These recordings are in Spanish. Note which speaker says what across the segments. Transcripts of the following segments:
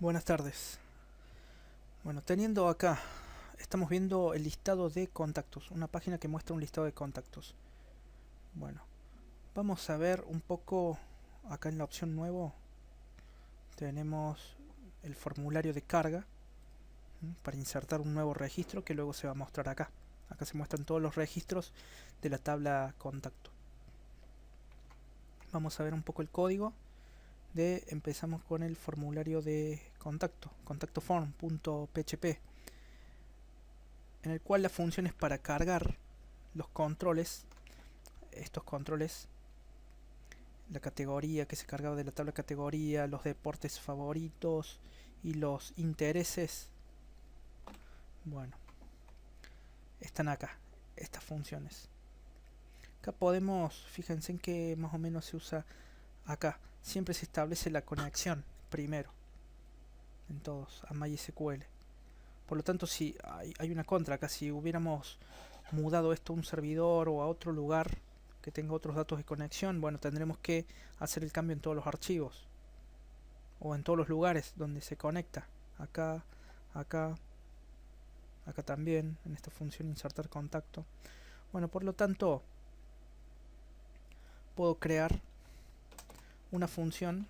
Speaker 1: Buenas tardes. Bueno, teniendo acá, estamos viendo el listado de contactos, una página que muestra un listado de contactos. Bueno, vamos a ver un poco acá en la opción nuevo. Tenemos el formulario de carga para insertar un nuevo registro que luego se va a mostrar acá. Acá se muestran todos los registros de la tabla contacto. Vamos a ver un poco el código empezamos con el formulario de contacto, contactoform.php, en el cual la función es para cargar los controles, estos controles, la categoría que se cargaba de la tabla categoría, los deportes favoritos y los intereses. Bueno, están acá, estas funciones. Acá podemos, fíjense en que más o menos se usa acá. Siempre se establece la conexión primero, en todos, a MySQL. Por lo tanto, si hay una contra acá, si hubiéramos mudado esto a un servidor o a otro lugar que tenga otros datos de conexión, bueno, tendremos que hacer el cambio en todos los archivos o en todos los lugares donde se conecta. Acá, acá, acá también, en esta función insertar contacto. Bueno, por lo tanto, puedo crear una función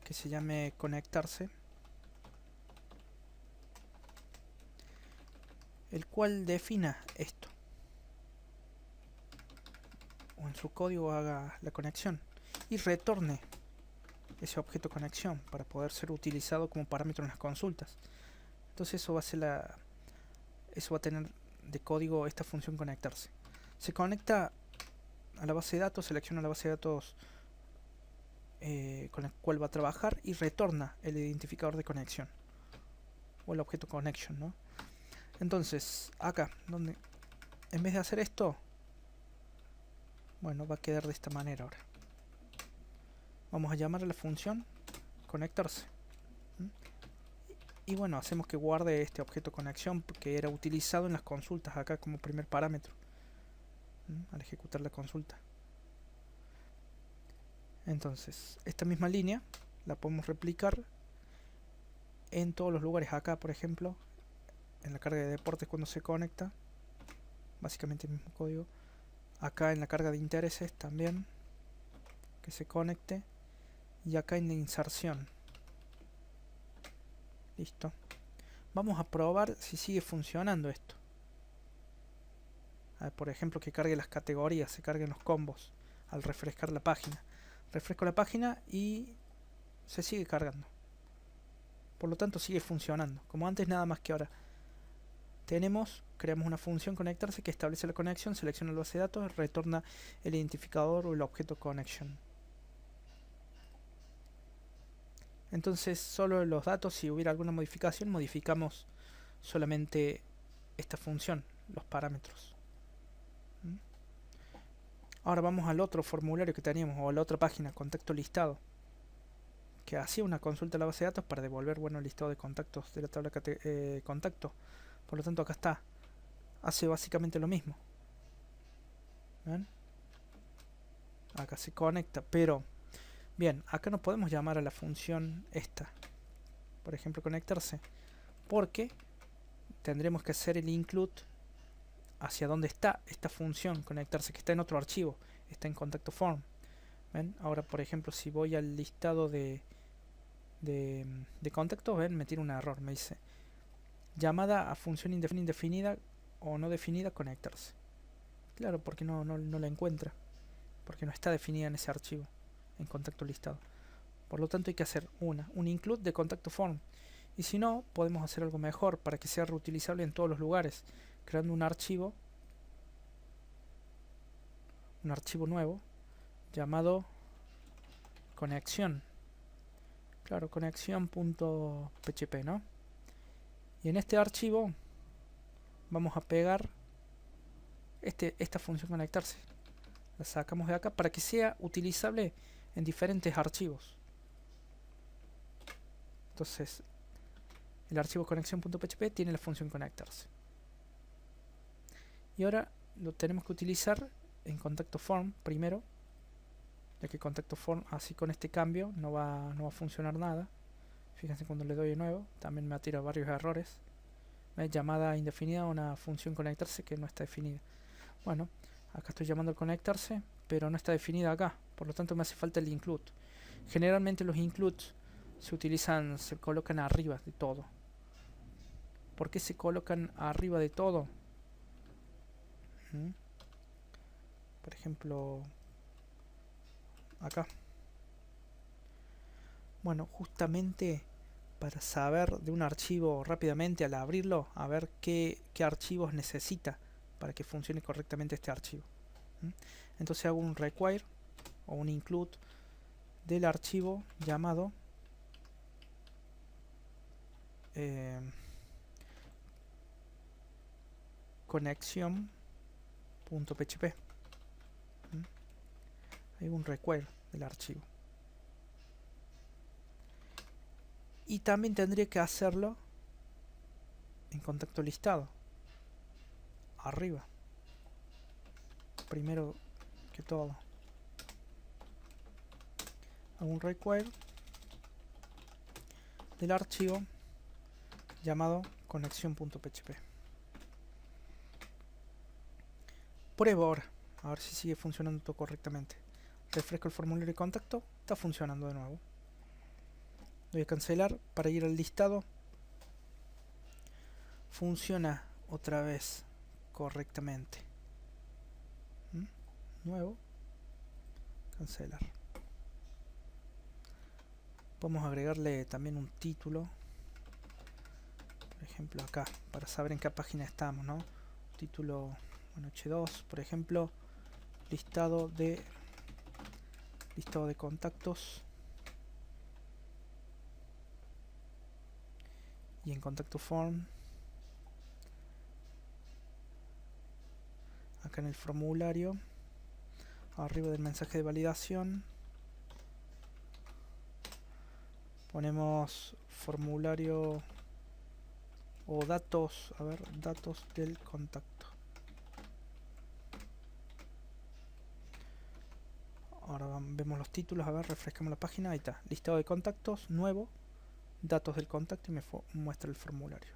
Speaker 1: que se llame conectarse, el cual defina esto, o en su código haga la conexión y retorne ese objeto conexión para poder ser utilizado como parámetro en las consultas. Entonces eso va a tener de código esta función conectarse. Se conecta a la base de datos, selecciona la base de datos con el cual va a trabajar y retorna el identificador de conexión o el objeto connection, ¿no? Entonces, acá, donde en vez de hacer esto, bueno, va a quedar de esta manera ahora. Vamos a llamar a la función conectarse. Y bueno, hacemos que guarde este objeto conexión que era utilizado en las consultas acá como primer parámetro al ejecutar la consulta. Entonces, esta misma línea la podemos replicar en todos los lugares. Acá, por ejemplo, en la carga de deportes cuando se conecta, básicamente el mismo código. Acá en la carga de intereses también, que se conecte. Y acá en la inserción. Listo. Vamos a probar si sigue funcionando esto. Por ejemplo, que cargue las categorías, se carguen los combos al refrescar la página. Refresco la página y se sigue cargando. Por lo tanto sigue funcionando. Como antes, nada más que ahora creamos una función conectarse que establece la conexión, selecciona la base de datos, retorna el identificador o el objeto connection. Entonces solo los datos, si hubiera alguna modificación, modificamos solamente esta función, los parámetros. Ahora vamos al otro formulario que teníamos, o a la otra página, contacto listado, que hacía una consulta a la base de datos para devolver el listado de contactos de la tabla contacto. Por lo tanto, acá está. Hace básicamente lo mismo. ¿Ven? Acá se conecta, pero bien, acá no podemos llamar a la función esta, por ejemplo, conectarse, porque tendremos que hacer el include hacia dónde está esta función conectarse, que está en otro archivo, está en contacto form. ¿Ven? Ahora, por ejemplo, si voy al listado de contactos, ven, me tiene un error, me dice llamada a función indefinida o no definida conectarse. Claro, porque no la encuentra, porque no está definida en ese archivo, en contacto listado. Por lo tanto hay que hacer un include de contacto form. Y si no, podemos hacer algo mejor para que sea reutilizable en todos los lugares, creando un archivo nuevo llamado conexión. Claro, conexión.php, ¿no? Y en este archivo vamos a pegar esta función conectarse. La sacamos de acá para que sea utilizable en diferentes archivos. Entonces, el archivo conexión.php tiene la función conectarse. Y ahora lo tenemos que utilizar en contacto form primero, ya que contacto form así con este cambio no va a funcionar nada. Fíjense cuando le doy de nuevo, también me tira varios errores. Llamada indefinida a una función conectarse que no está definida. Bueno, acá estoy llamando al conectarse, pero no está definida acá. Por lo tanto me hace falta el include. Generalmente los includes se colocan arriba de todo. ¿Por qué se colocan arriba de todo? Por ejemplo, acá. Bueno, justamente para saber de un archivo rápidamente al abrirlo, a ver qué archivos necesita para que funcione correctamente este archivo. Entonces hago un require o un include del archivo llamado conexión.php. Hay un require del archivo. Y también tendría que hacerlo en contacto listado, arriba, primero que todo. Hago un require del archivo llamado conexión.php. Pruebo ahora, a ver si sigue funcionando todo correctamente. Refresco el formulario de contacto, está funcionando de nuevo. Voy a cancelar para ir al listado. Funciona otra vez correctamente. Nuevo, cancelar. Podemos agregarle también un título, por ejemplo acá, para saber en qué página estamos, ¿no? Título, bueno, H2, por ejemplo, listado de contactos, y en contacto form, acá en el formulario, arriba del mensaje de validación, ponemos formulario o datos, a ver, datos del contacto. Ahora vemos los títulos, a ver, refrescamos la página, ahí está, listado de contactos, nuevo, datos del contacto y me muestra el formulario.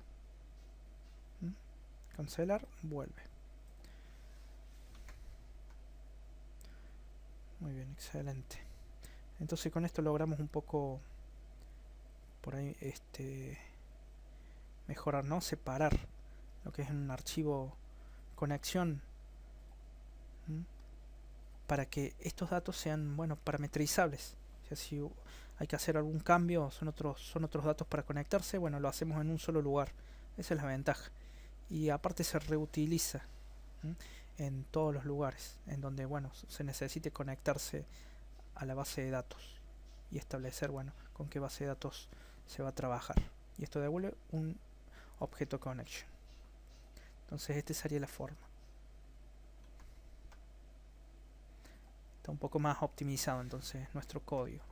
Speaker 1: Cancelar, vuelve. Muy bien, excelente. Entonces con esto logramos un poco por ahí mejorar, ¿no? Separar lo que es un archivo conexión, para que estos datos sean, bueno, parametrizables. O sea, si hay que hacer algún cambio, son otros datos para conectarse, bueno, lo hacemos en un solo lugar. Esa es la ventaja. Y aparte se reutiliza en todos los lugares en donde, bueno, se necesite conectarse a la base de datos y establecer, bueno, con qué base de datos se va a trabajar. Y esto devuelve un objeto connection. Entonces esta sería la forma. Está un poco más optimizado entonces nuestro código.